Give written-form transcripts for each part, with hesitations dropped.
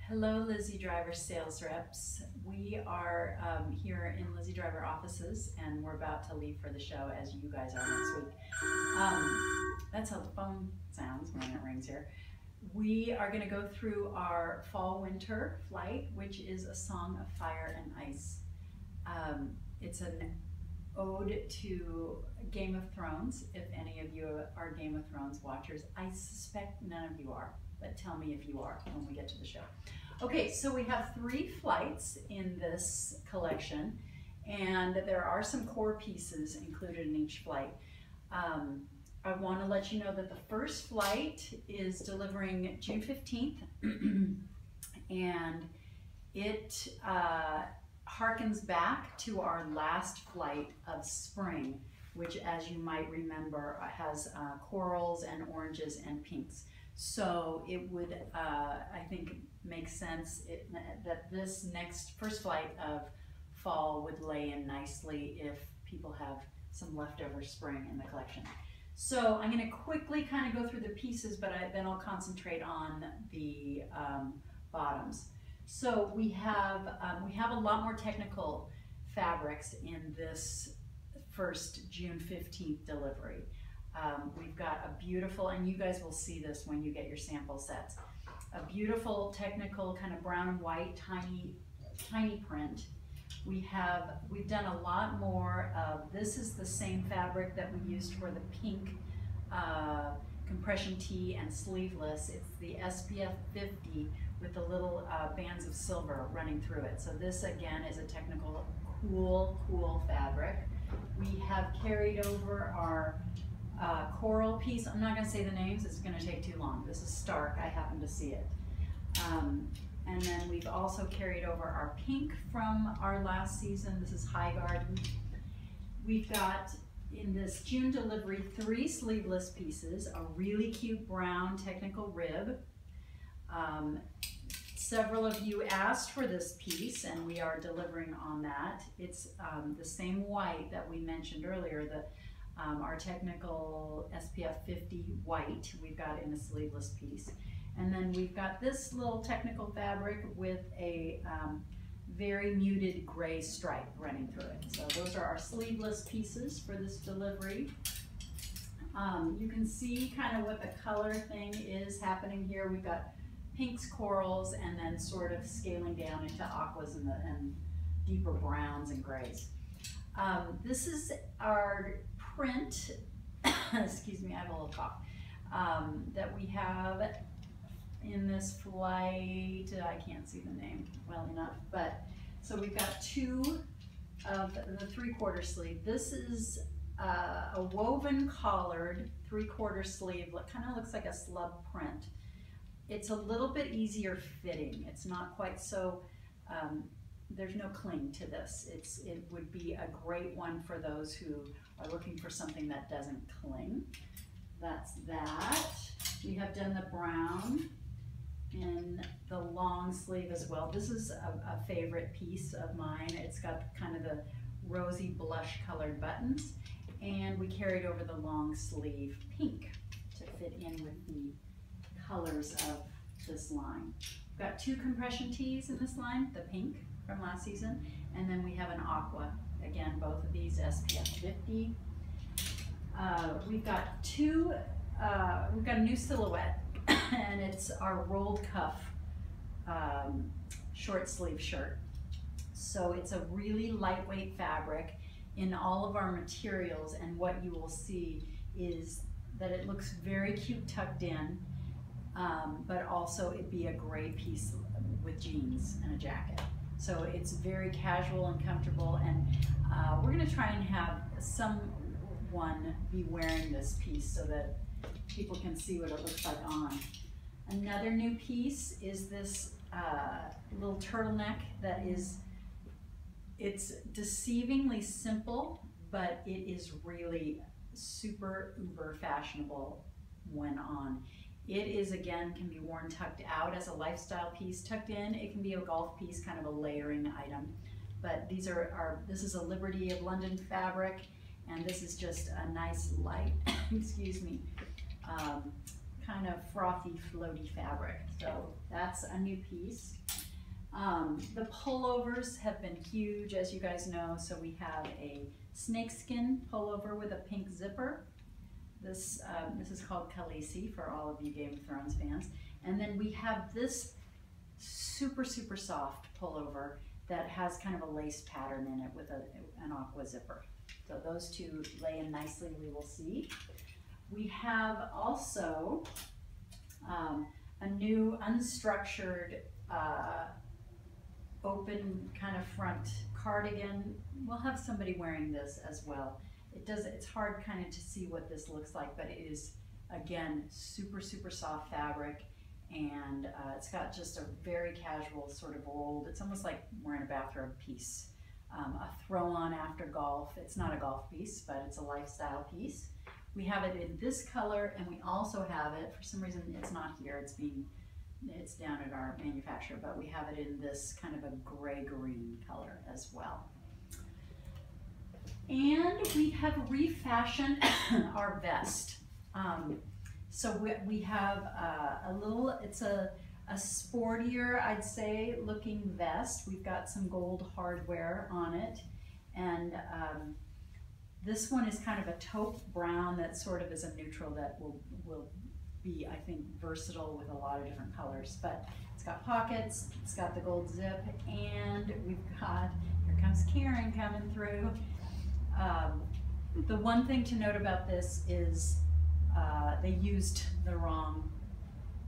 Hello, Lizzie Driver sales reps. We are here in Lizzie Driver offices, and we're about to leave for the show, as you guys are next week. That's how the phone sounds when it rings here. We are going to go through our fall-winter flight, which is a song of fire and ice. It's an ode to Game of Thrones, if any of you are Game of Thrones watchers. I suspect none of you are, but tell me if you are when we get to the show. Okay, so we have 3 flights in this collection, and there are some core pieces included in each flight. I want to let you know that the first flight is delivering June 15th, and it harkens back to our last flight of spring, which, as you might remember, has corals and oranges and pinks. So it would, I think, make sense that this first flight of fall would lay in nicely if people have some leftover spring in the collection. So I'm going to quickly kind of go through the pieces, but then I'll concentrate on the bottoms. So we have a lot more technical fabrics in this first June 15th delivery. We've got a beautiful, and you guys will see this when you get your sample sets, a beautiful technical kind of brown and white tiny print. We've done a lot more of, this is the same fabric that we used for the pink compression tee and sleeveless. It's the SPF 50 with the little bands of silver running through it. So this again is a technical cool fabric. We have carried over our coral piece. I'm not going to say the names, it's going to take too long. This is Stark, I happen to see it. And then we've also carried over our pink from our last season. This is Highgarden. We've got, in this June delivery, 3 sleeveless pieces, a really cute brown technical rib. Several of you asked for this piece, and we are delivering on that. It's the same white that we mentioned earlier, our technical SPF 50 white we've got in a sleeveless piece. And then we've got this little technical fabric with a very muted gray stripe running through it. So those are our sleeveless pieces for this delivery. You can see kind of what the color thing is happening here. We've got pinks, corals, and then sort of scaling down into aquas and deeper browns and grays. This is our print, excuse me, I have a little cough, that we have in this flight. I can't see the name well enough, but so we've got 2 of the 3/4 sleeve. This is a woven collared 3/4 sleeve, kind of looks like a slub print. It's a little bit easier fitting. It's not quite so, there's no cling to this. It would be a great one for those who are looking for something that doesn't cling. That's that. We have done the brown in the long sleeve as well. This is a favorite piece of mine. It's got kind of the rosy blush colored buttons, and we carried over the long sleeve pink to fit in with the colors of this line. We've got 2 compression tees in this line, the pink from last season, and then we have an aqua. Again, both of these SPF 50. We've got a new silhouette, and it's our rolled cuff short sleeve shirt. So it's a really lightweight fabric in all of our materials, and what you will see is that it looks very cute tucked in, but also it'd be a great piece with jeans and a jacket. So it's very casual and comfortable, and we're going to try and have someone be wearing this piece so that people can see what it looks like on. Another new piece is this little turtleneck that it's deceivingly simple, but it is really super uber fashionable when on. It is, again, can be worn tucked out as a lifestyle piece. Tucked in, it can be a golf piece, kind of a layering item. But these this is a Liberty of London fabric, and this is just a nice light, excuse me, kind of frothy, floaty fabric. So that's a new piece. The pullovers have been huge, as you guys know. So we have a snakeskin pullover with a pink zipper. This is called Khaleesi for all of you Game of Thrones fans. And then we have this super, super soft pullover that has kind of a lace pattern in it with an aqua zipper. So those two lay in nicely, we will see. We have also a new unstructured open kind of front cardigan. We'll have somebody wearing this as well. It's hard kind of to see what this looks like, but it is, again, super, super soft fabric, and it's got just a very casual sort of rolled, it's almost like wearing a bathrobe piece. A throw on after golf. It's not a golf piece, but it's a lifestyle piece. We have it in this color, and we also have it, for some reason it's not here, it's down at our manufacturer, but we have it in this kind of a gray-green color as well. And we have refashioned our vest. So we have it's a sportier, I'd say, looking vest. We've got some gold hardware on it. And this one is kind of a taupe brown that sort of is a neutral that will be, I think, versatile with a lot of different colors. But it's got pockets, it's got the gold zip, and we've got, here comes Karen coming through. The one thing to note about this is they used the wrong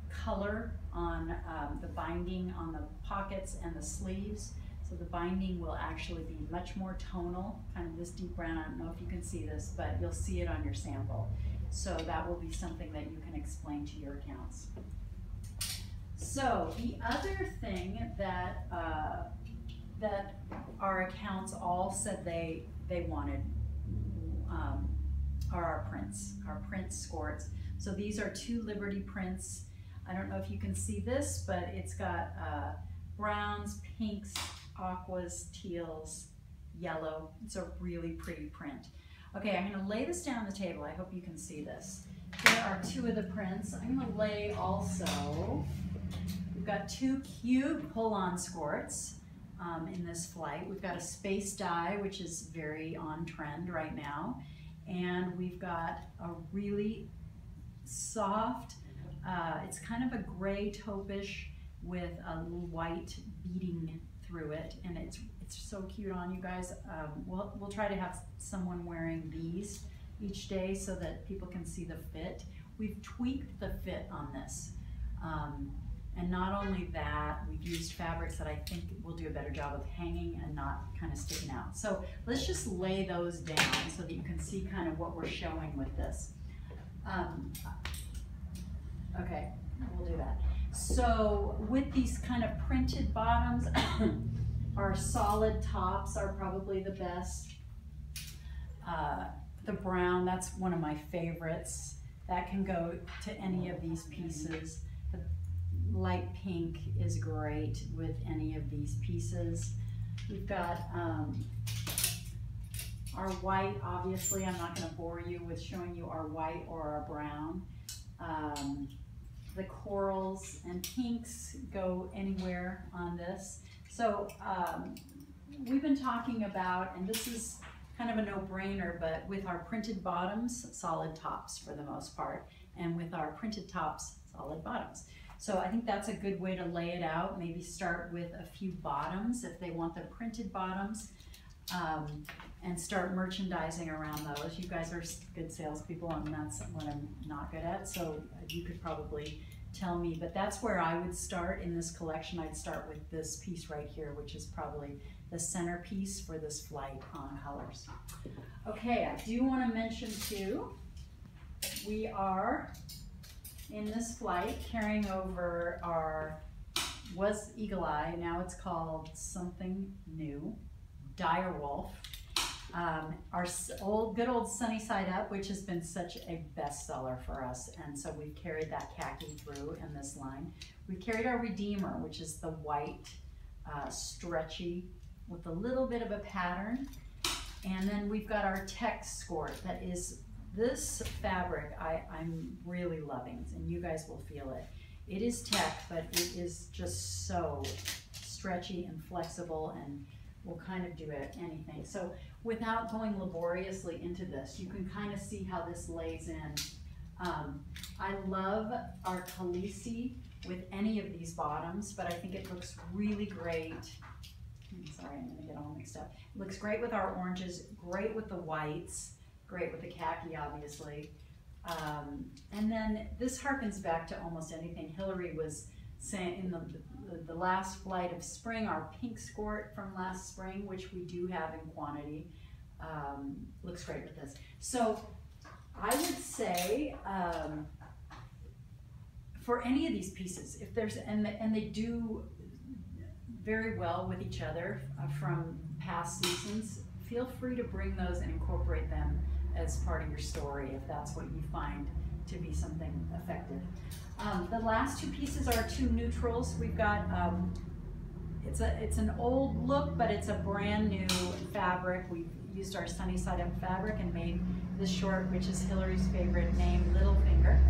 color on the binding on the pockets and the sleeves. So the binding will actually be much more tonal, kind of this deep brown. I don't know if you can see this, but you'll see it on your sample. So that will be something that you can explain to your accounts. So the other thing that that our accounts all said they wanted are our prints, skirts. So these are 2 Liberty prints. I don't know if you can see this, but it's got browns, pinks, aquas, teals, yellow. It's a really pretty print. Okay, I'm going to lay this down on the table. I hope you can see this. There are 2 of the prints. I'm going to lay also, we've got 2 cute pull-on skirts in this flight. We've got a space dye, which is very on trend right now. And we've got a really soft, it's kind of a gray taupish with a little white beading through it, and it's so cute on you guys. We'll try to have someone wearing these each day so that people can see the fit. We've tweaked the fit on this, and not only that, we've used fabrics that I think will do a better job of hanging and not kind of sticking out. So let's just lay those down so that you can see kind of what we're showing with this. Okay, we'll do that. So with these kind of printed bottoms, our solid tops are probably the best. The brown, that's one of my favorites. That can go to any of these pieces. The light pink is great with any of these pieces. We've got our white, obviously. I'm not going to bore you with showing you our white or our brown. The corals and pinks go anywhere on this. So we've been talking about, and this is kind of a no-brainer, but with our printed bottoms, solid tops for the most part, and with our printed tops, solid bottoms. So I think that's a good way to lay it out. Maybe start with a few bottoms if they want the printed bottoms, and start merchandising around those. You guys are good salespeople, and that's what I'm not good at, so you could probably tell me, but that's where I would start in this collection. I'd start with this piece right here, which is probably the centerpiece for this flight on colors. Okay, I do want to mention too, we are in this flight carrying over our, was Eagle Eye, now it's called something new, Direwolf. Our good old Sunny Side Up, which has been such a bestseller for us, and so we've carried that khaki through in this line. We've carried our Redeemer, which is the white, stretchy, with a little bit of a pattern, and then we've got our Tech skirt that is This fabric I'm really loving, and you guys will feel it. It is tech, but it is just so stretchy and flexible and will kind of do anything. So without going laboriously into this, you can kind of see how this lays in. I love our Khaleesi with any of these bottoms, but I think it looks really great. Sorry, I'm gonna get all mixed up. It looks great with our oranges, great with the whites, great with the khaki, obviously. And then this harkens back to almost anything Hillary was saying in the last flight of spring, our pink skirt from last spring, which we do have in quantity, looks great with this. So I would say for any of these pieces, if there's, and they do very well with each other from past seasons, feel free to bring those and incorporate them as part of your story if that's what you find to be something effective. The last two pieces are two neutrals. We've got, it's an old look, but it's a brand new fabric. We've used our Sunny Side Up fabric and made this short, which is Hillary's favorite name, Littlefinger.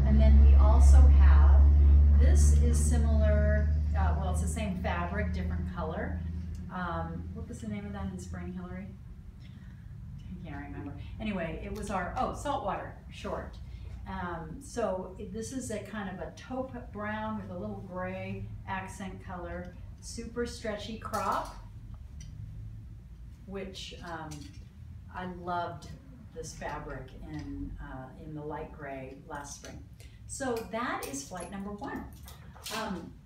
And then we also have, this is similar, well, it's the same fabric, different color. What was the name of that in spring, Hillary? I can't remember. Anyway, it was our, saltwater short. So this is a kind of a taupe brown with a little gray accent color, super stretchy crop, which I loved this fabric in the light gray last spring. So that is flight number 1.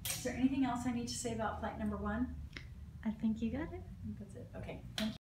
Is there anything else I need to say about flight number 1? I think you got it. I think that's it. Okay, thank you.